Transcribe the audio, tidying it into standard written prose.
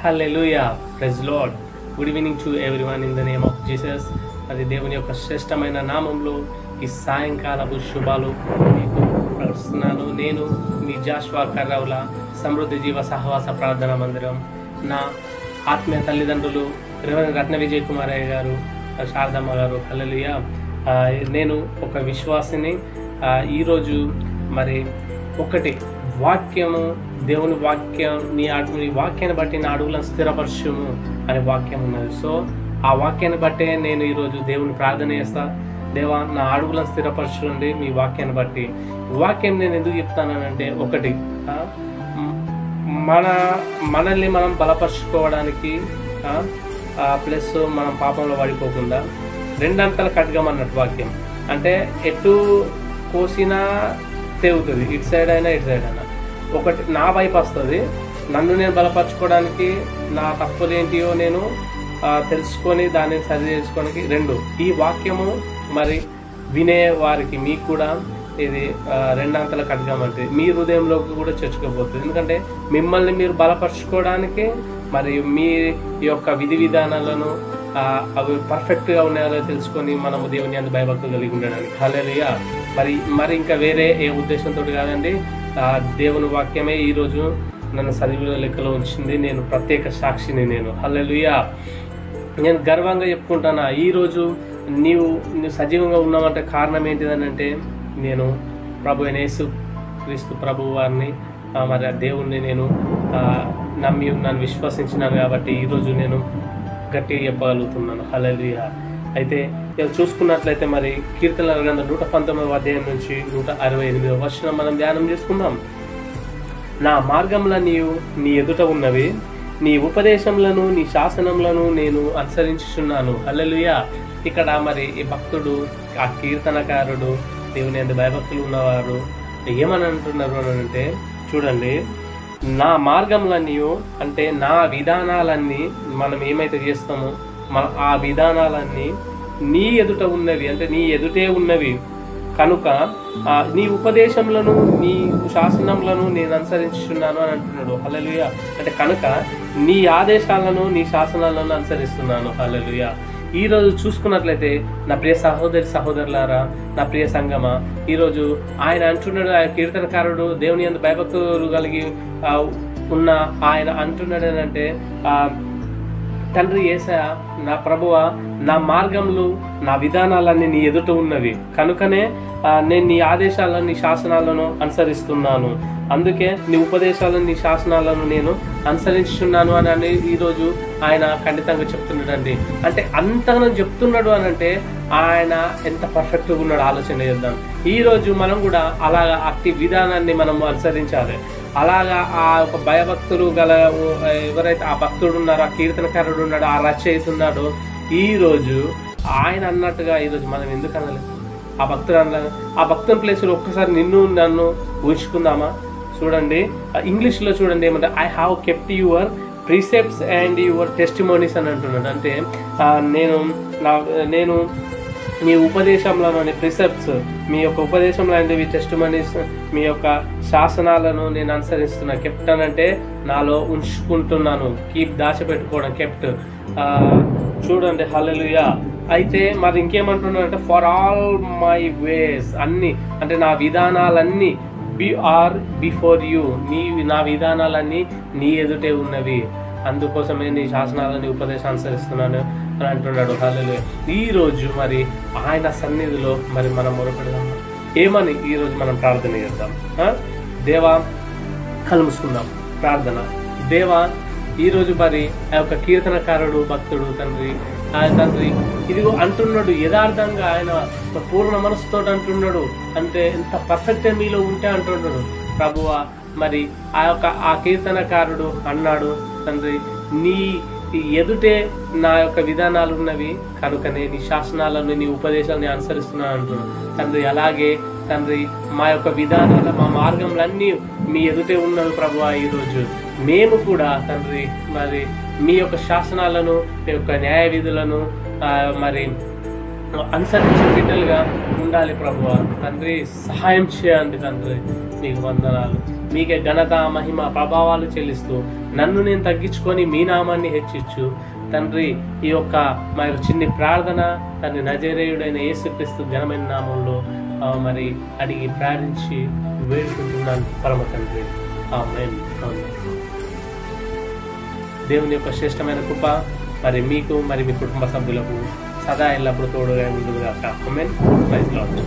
Hallelujah, praise Lord. Good evening to everyone in the name of Jesus. అది దేవుని యొక్క శ్రేష్టమైన నామంలో ఈ సాయంకాలపు శుభాలు మీకు ప్రకటిస్తున్నాను. నేను మీ జాషువా కర్రవుల సమృద్ధి జీవ సహవాస ప్రార్థనా మందిరం. నా ఆత్మీయ తల్లిదండ్రులు రెవరెండ్ రత్న విజయ్ కుమారయ్య గారు, శారదమ్మ గారు. హల్లెలూయా. నేను ఒక విశ్వాసిని. ఈరోజు మరి ఒకటి వాక్యము, దేవుని వాక్యం, నీ వాక్యాన్ని బట్టి నా అడుగులను స్థిరపరచుము అనే వాక్యం ఉన్నది. సో ఆ వాక్యాన్ని బట్టే నేను ఈరోజు దేవుని ప్రార్థన చేస్తా. దేవా, నా అడుగులను స్థిరపరచుండి మీ వాక్యాన్ని బట్టి. వాక్యం నేను ఎందుకు చెప్తానంటే, ఒకటి మనల్ని మనం బలపరుచుకోవడానికి, ప్లస్ మనం పాపంలో పడిపోకుండా రెండంతల ఖడ్గం అన్నట్టు వాక్యం. అంటే ఎటు కోసినా తెగుతుంది, ఇటు సైడ్ అయినా ఇటు సైడ్ అయినా. ఒకటి నా వైపు వస్తుంది, నన్ను నేను బలపరచుకోవడానికి, నా తప్పులేంటియో నేను తెలుసుకొని దాన్ని సరి చేసుకోవడానికి. రెండు, ఈ వాక్యము మరి వినే వారికి మీకు కూడా ఇది రెండంతల ఖడ్గం అంటే మీ హృదయంలోకి కూడా చొచ్చుకోబోతుంది. ఎందుకంటే మిమ్మల్ని మీరు బలపరచుకోవడానికి మరియు మీ యొక్క విధి విధానాలను అవి పర్ఫెక్ట్గా ఉన్నాయో తెలుసుకొని మనము దేవుని అందు భయభక్తులు కలిగి ఉండడానికి. హల్లెలూయా. మరి ఇంకా వేరే ఏ ఉద్దేశంతో కాదండి, దేవుని వాక్యమే ఈరోజు నన్ను సజీవుల లెక్కలో ఉంచింది. నేను ప్రత్యేక సాక్షిని. నేను హల్లెలూయా. నేను గర్వంగా చెప్పుకుంటాను, ఈరోజు నీవు సజీవంగా ఉన్నామంటే కారణం ఏంటిదని అంటే, నేను ప్రభు అయిన యేసు క్రీస్తు ప్రభు వారిని మరి ఆ దేవుణ్ణి నేను నమ్మి నన్ను విశ్వసించినాను కాబట్టి ఈరోజు నేను గట్టిగా చెప్పగలుగుతున్నాను. హల్లెలూయా. అయితే ఇలా చూసుకున్నట్లయితే మరి కీర్తనల గ్రంథం 119వ అధ్యాయం నుంచి 168వ వచనం మనం ధ్యానం చేసుకుందాం. నా మార్గంలో నీ ఎదుట ఉన్నవి, నీ ఉపదేశంలను నీ శాసనములను నేను అనుసరించుచున్నాను. హల్లెలూయా. ఇక్కడ మరి ఈ భక్తుడు, ఆ కీర్తనకారుడు, దేవుని అందు భయభక్తులు ఉన్నవారు ఏమని అంటున్నారు అని అంటే, చూడండి, నా మార్గంలన్నీ అంటే నా విధానాలన్నీ, మనం ఏమైతే చేస్తామో ఆ విధానాలన్నీ నీ ఎదుట ఉన్నవి, అంటే నీ ఎదుటే ఉన్నవి కనుక నీ ఉపదేశంలను నీ శాసనములను నేను అనుసరించున్నాను అని అంటున్నాడు. హల్లెలూయా. అంటే కనుక నీ ఆదేశాలను నీ శాసనాలను అనుసరిస్తున్నాను. హల్లెలూయా. ఈరోజు చూసుకున్నట్లయితే నా ప్రియ సహోదరులారా, నా ప్రియ సంగమా, ఈరోజు ఆయన అంటున్నాడు, ఆయన కీర్తనకారుడు, దేవుని యందు భయభక్తులు కలిగి ఉన్న ఆయన అంటున్నాడు ఏంటంటే, తండ్రి యేసయ్య, నా ప్రభువా, నా మార్గములు నా విధానాలన్నీ నీ ఎదుట ఉన్నవి కనుకనే నేను నీ ఆదేశాలను నీ శాసనాలను అనుసరిస్తున్నాను. అందుకే నీ ఉపదేశాలను నీ శాసనాలను నేను అనుసరించున్నాను అని ఈరోజు ఆయన ఖండితంగా చెప్తున్నాడండి. అంటే అంతగా చెప్తున్నాడు అని అంటే ఆయన ఎంత పర్ఫెక్ట్గా ఉన్నాడు ఆలోచన చేద్దాం. ఈరోజు మనం కూడా అలాగా అట్టి విధానాన్ని మనం అనుసరించాలి. అలాగా ఆ ఒక భయభక్తులు గల ఎవరైతే ఆ భక్తుడు ఉన్నారో, ఆ కీర్తనకారుడు ఉన్నాడో, ఆ రచయిత ఉన్నాడో, ఈరోజు ఆయన అన్నట్టుగా ఈరోజు మనం ఎందుకు అనాలి? ఆ భక్తుడు అన్న ఆ భక్తుని ప్లేస్లో ఒక్కసారి నన్ను ఊహించుకుందామా? చూడండి, ఇంగ్లీష్లో చూడండి ఏమంటే, I have kept your precepts and your testimonies అని అంటున్నాడు. అంటే నేను మీ ఉపదేశంలోని ప్రిసెప్ట్స్, మీ యొక్క ఉపదేశం లాంటివి, టెస్టిమోనీస్, మీ యొక్క శాసనాలను నేను అనుసరిస్తున్నా. కెప్ట్ అని అంటే నాలో ఉంచుకుంటున్నాను, కీప్ దాచిపెట్టుకోవడం, కెప్ట్. చూడండి, హల్లెలూయా. అయితే మరి ఇంకేమంటున్నాడంటే, ఫర్ ఆల్ మై వేస్, అన్ని అంటే నా విధానాలన్నీ ఆర్ బిఫోర్ యూ, నా విధానాలన్నీ నీ ఎదుటే ఉన్నవి, అందుకోసమే నీ శాసనాలని ఉపదేశం అనుసరిస్తున్నాను అని అంటున్నాడు. హల్లెలూయా. ఈరోజు మరి ఆయన సన్నిధిలో మరి మనం మొరపెడదాం. ఏమని ఈరోజు మనం ప్రార్థన చేద్దాం. దేవా, కళ్ళు మూసుకుందాం, ప్రార్థన. దేవా, ఈరోజు మరి ఆ యొక్క కీర్తనకారుడు, భక్తుడు, తండ్రి ఇదిగో అంటున్నాడు, యథార్థంగా ఆయన పూర్ణ మనసుతో అంటున్నాడు. అంటే ఎంత పర్ఫెక్ట్ మీలో ఉంటే అంటున్నాడు. ప్రభువా, మరి ఆ కీర్తనకారుడు అన్నాడు, తండ్రి నీ ఎదుటే నా యొక్క విధానాలు ఉన్నవి కనుకనే నీ శాసనాలను నీ ఉపదేశాలను అనుసరిస్తున్నాను అంటున్నాడు. తండ్రి అలాగే తండ్రి మా యొక్క విధానాల మా మార్గంలన్నీ మీ ఎదుటే ఉన్నవి ప్రభువా. ఈరోజు మేము కూడా తండ్రి మరి మీ యొక్క శాసనాలను, మీ యొక్క న్యాయ విధులను మరి అనుసరించే బిడ్డలుగా ఉండాలి ప్రభువా. తండ్రి సహాయం చేయండి తండ్రి. నీకు వందనాలు. మీకే ఘనత మహిమ ప్రభావాలు చెల్లిస్తూ నన్ను నేను తగ్గించుకొని మీ నామాన్ని హెచ్చించు తండ్రి. ఈ యొక్క మరి చిన్ని ప్రార్థన తండ్రి నజరేయుడైన యేసుక్రీస్తు ఘనమైన నామంలో మరి అడిగి ప్రార్థించి వేడుకుంటున్నాను పరమ తండ్రి. ఆమేన్. దేవుని యొక్క శ్రేష్టమైన కృప మరి మీకు మరి మీ కుటుంబ సభ్యులకు సదా ఎల్లప్పుడూ తోడుగా ఉండుగాక. ఆమేన్. Praise lord.